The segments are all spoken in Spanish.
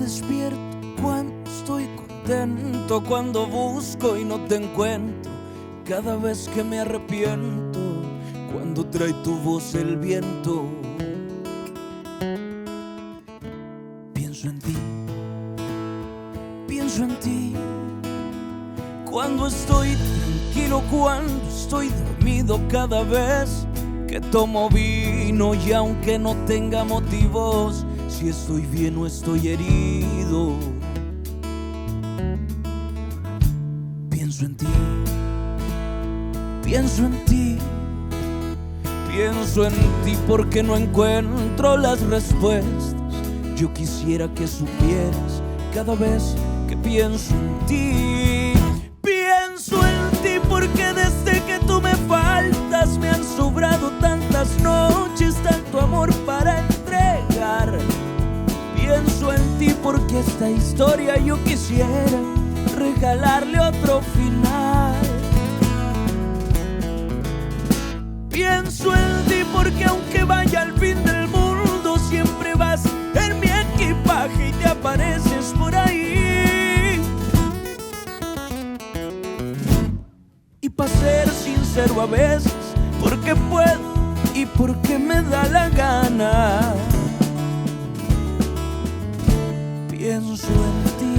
despierto cuando estoy contento, cuando busco y no te encuentro, cada vez que me arrepiento, cuando trae tu voz el viento. Pienso en ti, pienso en ti, cuando estoy tranquilo, cuando estoy dormido, cada vez que tomo vino y aunque no tenga motivos, si estoy bien o estoy herido. Pienso en ti, pienso en ti, pienso en ti porque no encuentro las respuestas. Yo quisiera que supieras cada vez que pienso en ti. Pienso en ti porque desde que tú me faltas me han sobrado tantas noches, tanto amor para entregar. Pienso en ti porque esta historia yo quisiera regalarle otro final. Pienso en ti porque aunque vaya al fin del mundo, siempre vas en mi equipaje y te apareces por ahí. Y para ser sincero a veces, porque puedo y porque me da la gana, pienso en ti.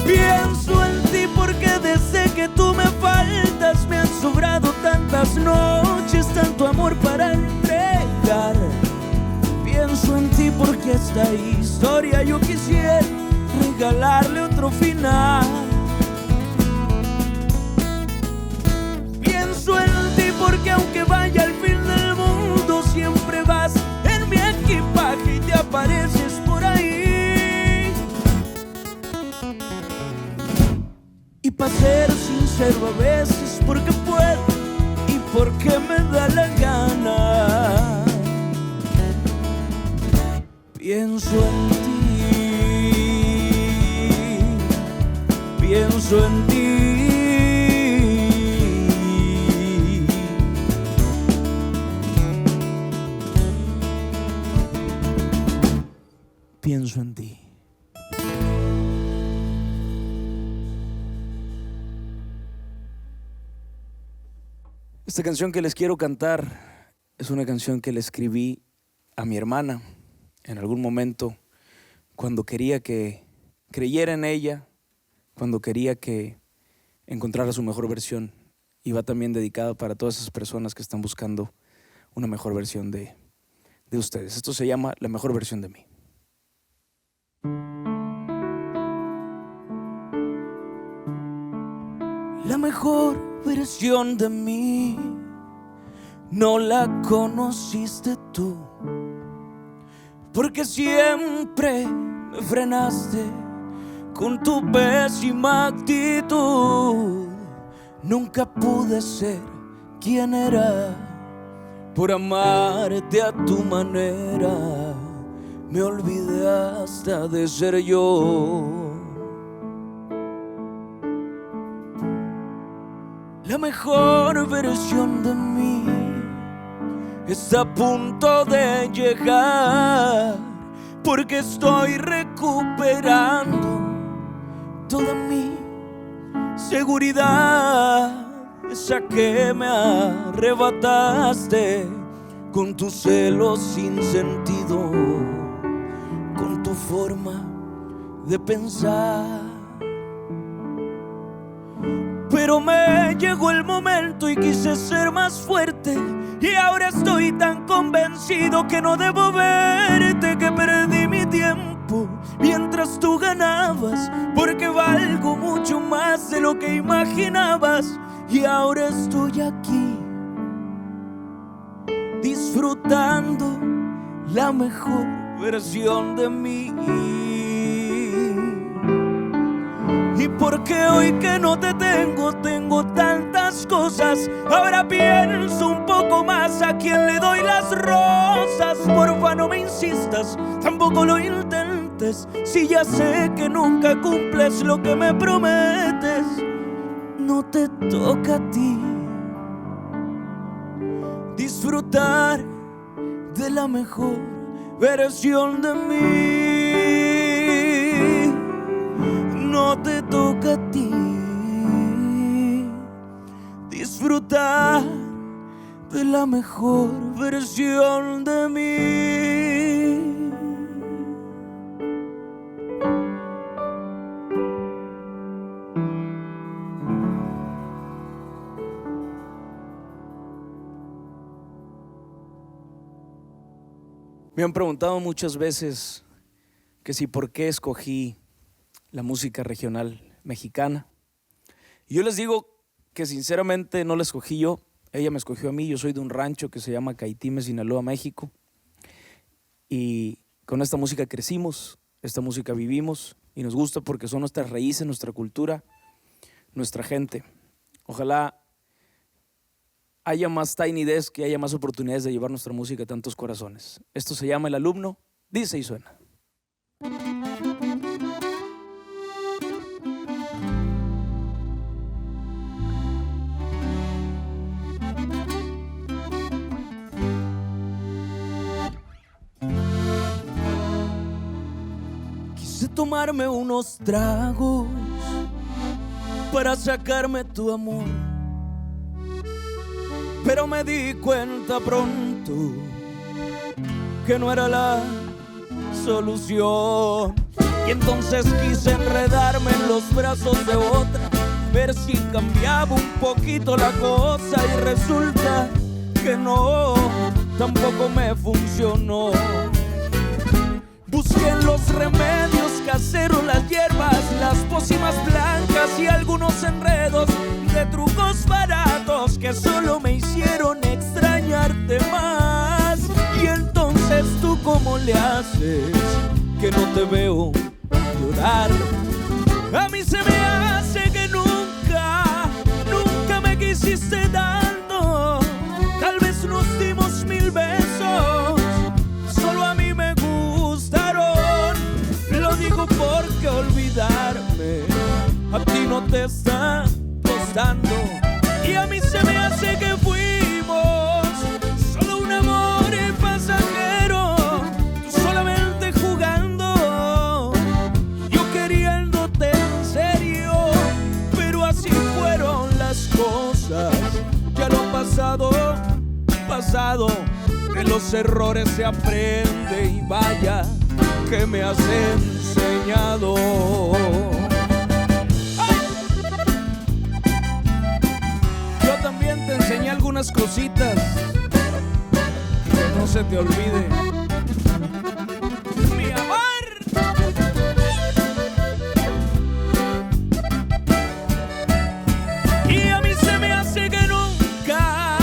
Pienso en ti porque desde que tú me faltas me han sobrado tantas noches, tanto amor para entregar. Pienso en ti porque esta historia yo quisiera regalarle otro final. Pienso en ti porque aunque vaya al fin del mundo, siempre vas en mi equipaje y te apareces por ahí. Y para ser sincero a veces, porque puedo y porque me da la gana, pienso en ti, pienso en ti. Pienso en ti. Esta canción que les quiero cantar es una canción que le escribí a mi hermana en algún momento, cuando quería que creyera en ella, cuando quería que encontrara su mejor versión. Y va también dedicada para todas esas personas que están buscando una mejor versión de ustedes. Esto se llama La Mejor Versión de Mí. La mejor versión de mí no la conociste tú, porque siempre me frenaste con tu pésima actitud. Nunca pude ser quien era por amarte a tu manera. Me olvidé hasta de ser yo. La mejor versión de mí está a punto de llegar, porque estoy recuperando toda mi seguridad, esa que me arrebataste con tus celos sin sentido, con tu forma de pensar. Pero me llegó el momento y quise ser más fuerte, y ahora estoy tan convencido que no debo verte, que perdí mi tiempo mientras tú ganabas, porque valgo mucho más de lo que imaginabas. Y ahora estoy aquí disfrutando la mejor versión de mí. Y porque hoy que no te tengo, tengo tantas cosas. Ahora pienso un poco más a quién le doy las rosas. Porfa, no me insistas, tampoco lo intentes. Si ya sé que nunca cumples lo que me prometes. No te toca a ti disfrutar de la mejor versión de mí. No te toca a ti disfrutar de la mejor versión de mí. Me han preguntado muchas veces que si por qué escogí la música regional mexicana. Y yo les digo que sinceramente no la escogí yo, ella me escogió a mí. Yo soy de un rancho que se llama Caitime, Sinaloa, México. Y con esta música crecimos, esta música vivimos y nos gusta porque son nuestras raíces, nuestra cultura, nuestra gente. Ojalá haya más Tiny Desk, que haya más oportunidades de llevar nuestra música a tantos corazones. Esto se llama El Alumno, dice y suena. Quise tomarme unos tragos para sacarme tu amor, pero me di cuenta pronto que no era la solución. Y entonces quise enredarme en los brazos de otra, ver si cambiaba un poquito la cosa. Y resulta que no, tampoco me funcionó. Busqué en los remedios caseros, las hierbas, las pócimas blancas y algunos enredos de trucos baratos que solo me hicieron extrañarte más. Y entonces tú, ¿cómo le haces que no te veo llorar? A mí se me hace que nunca me quisiste tanto. Tal vez nos dimos 1000 besos, solo a mí me gustaron. Lo digo porque olvidarme a ti no te está costando. Y a mí se me hace que fuimos solo un amor pasajero, tú solamente jugando, yo queriéndote en serio. Pero así fueron las cosas, ya lo pasado, pasado. De los errores se aprende y vaya que me has enseñado. Te enseñé algunas cositas, que no se te olvide, mi amor. Y a mí se me hace que nunca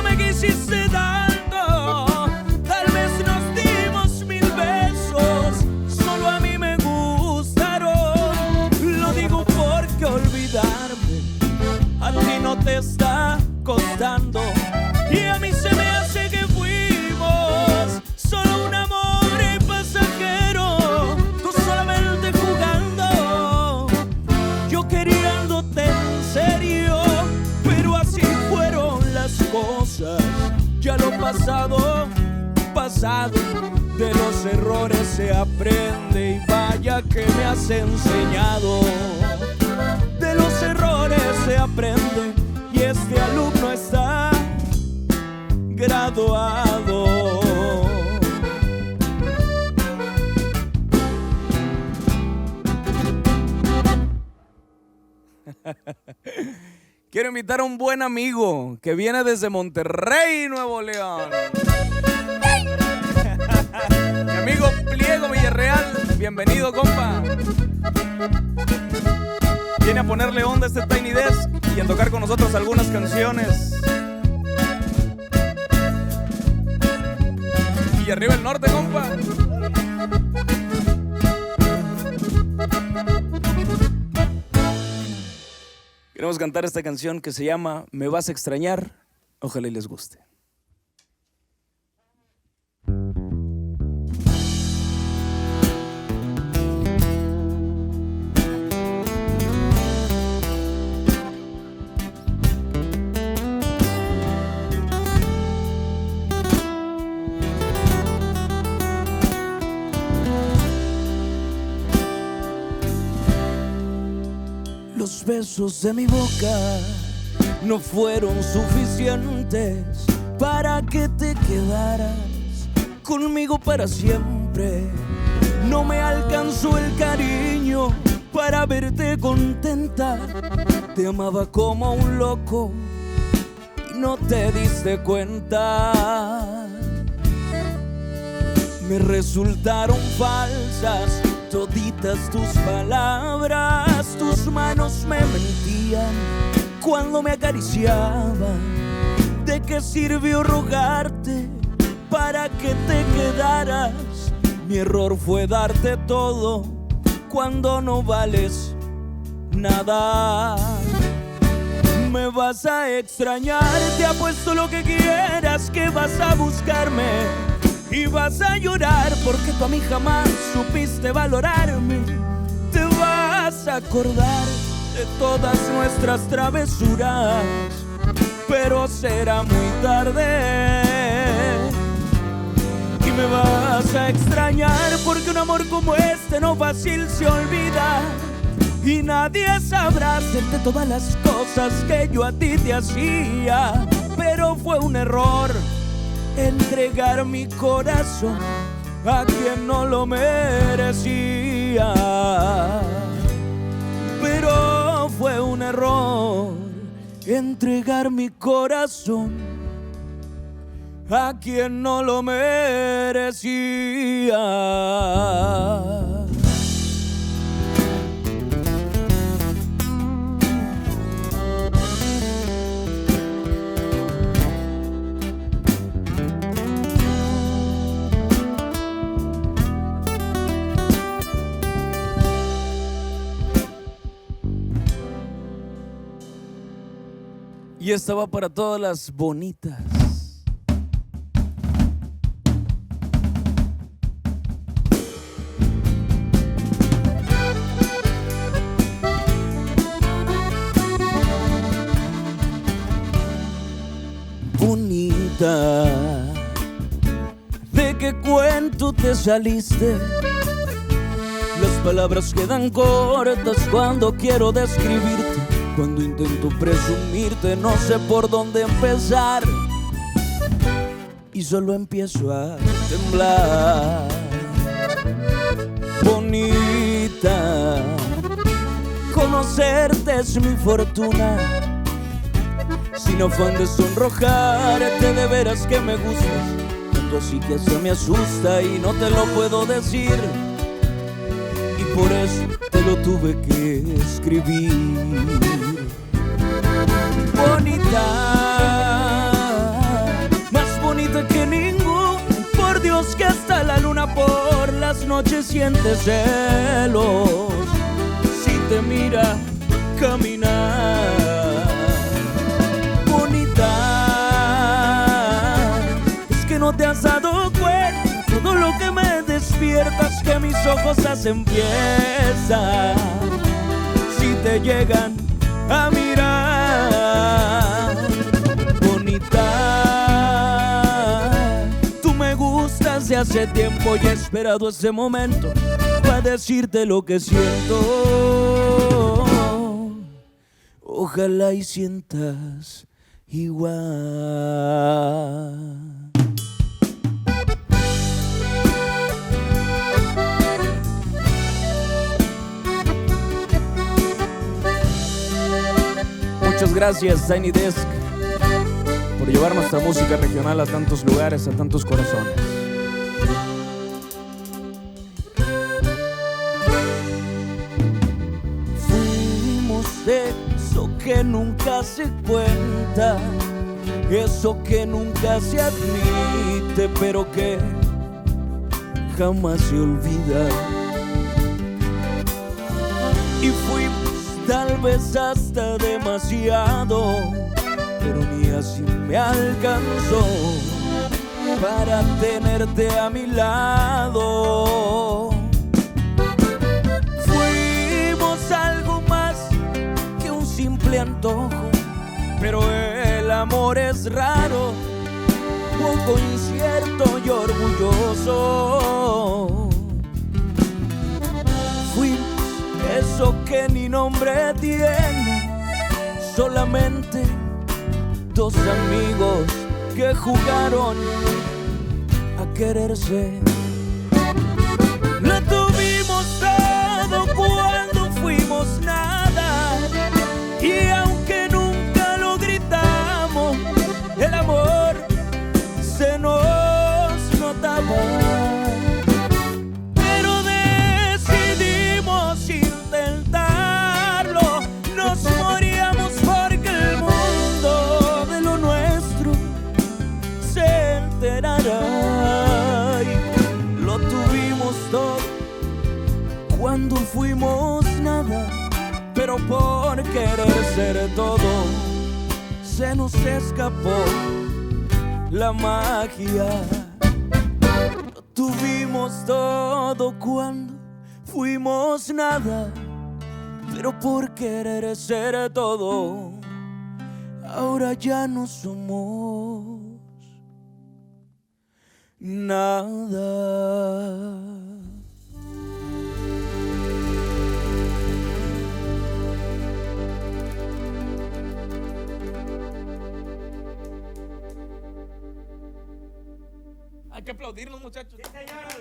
me quisiste tanto. Tal vez nos dimos 1000 besos, solo a mí me gustaron. Lo digo porque olvidarme a ti no te está costando. Y a mí se me hace que fuimos solo un amor pasajero, tú solamente jugando, yo queriéndote en serio. Pero así fueron las cosas, ya lo pasado, pasado. De los errores se aprende y vaya que me has enseñado. De los errores se aprende y este alumno está graduado. Quiero invitar a un buen amigo que viene desde Monterrey, Nuevo León. Mi amigo Pliego Villarreal, bienvenido, compa. Viene a ponerle onda a este Tiny Desk y a tocar con nosotros algunas canciones. Y arriba el norte, compa. Queremos cantar esta canción que se llama Me vas a extrañar. Ojalá y les guste. Los besos de mi boca no fueron suficientes para que te quedaras conmigo para siempre. No me alcanzó el cariño para verte contenta. Te amaba como un loco y no te diste cuenta. Me resultaron falsas toditas tus palabras, tus manos me mentían cuando me acariciaban. ¿De qué sirvió rogarte para que te quedaras? Mi error fue darte todo cuando no vales nada. Me vas a extrañar, te apuesto lo que quieras que vas a buscarme. Y vas a llorar porque tú a mí jamás supiste valorarme. Te vas a acordar de todas nuestras travesuras, pero será muy tarde. Y me vas a extrañar porque un amor como este no fácil se olvida. Y nadie sabrá hacerte todas las cosas que yo a ti te hacía. Pero fue un error entregar mi corazón a quien no lo merecía. Pero fue un error entregar mi corazón a quien no lo merecía. Y esta va para todas las bonitas. Bonita, ¿de qué cuento te saliste? Las palabras quedan cortas cuando quiero describirte. Cuando intento presumirte no sé por dónde empezar y solo empiezo a temblar. Bonita, conocerte es mi fortuna. Sin afán de sonrojarte, de veras que me gustas, tanto así que se me asusta y no te lo puedo decir. Y por eso te lo tuve que escribir. Bonita, más bonita que ningún. Por Dios que hasta la luna por las noches siente celos si te mira caminar. Bonita, es que no te has dado cuenta todo lo que me despiertas, que mis ojos hacen fiesta si te llegan a mirar. Bonita, tú me gustas de hace tiempo y he esperado ese momento para decirte lo que siento. Ojalá y sientas igual. Muchas gracias, Tiny Desk, por llevar nuestra música regional a tantos lugares, a tantos corazones. Fuimos eso que nunca se cuenta, eso que nunca se admite, pero que jamás se olvida. Y fuimos tal vez hasta demasiado, pero ni así me alcanzó para tenerte a mi lado. Fuimos algo más que un simple antojo, pero el amor es raro, poco incierto y orgulloso. Fuimos eso que ni nombre tiene, solamente dos amigos que jugaron a quererse. Lo tuvimos todo cuando fuimos nada, y aunque nunca lo gritamos, el amor se nos notaba. Pero decidimos intentarlo, nos moríamos porque el mundo de lo nuestro se enterara. Y lo tuvimos todo cuando fuimos nada, pero por querer ser todo se nos escapó la magia. Lo tuvimos todo cuando fuimos nada, pero por querer ser todo ahora ya no somos nada. Hay que aplaudirnos, muchachos. Sí, señor, sí.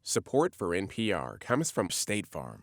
Support for NPR comes from State Farm.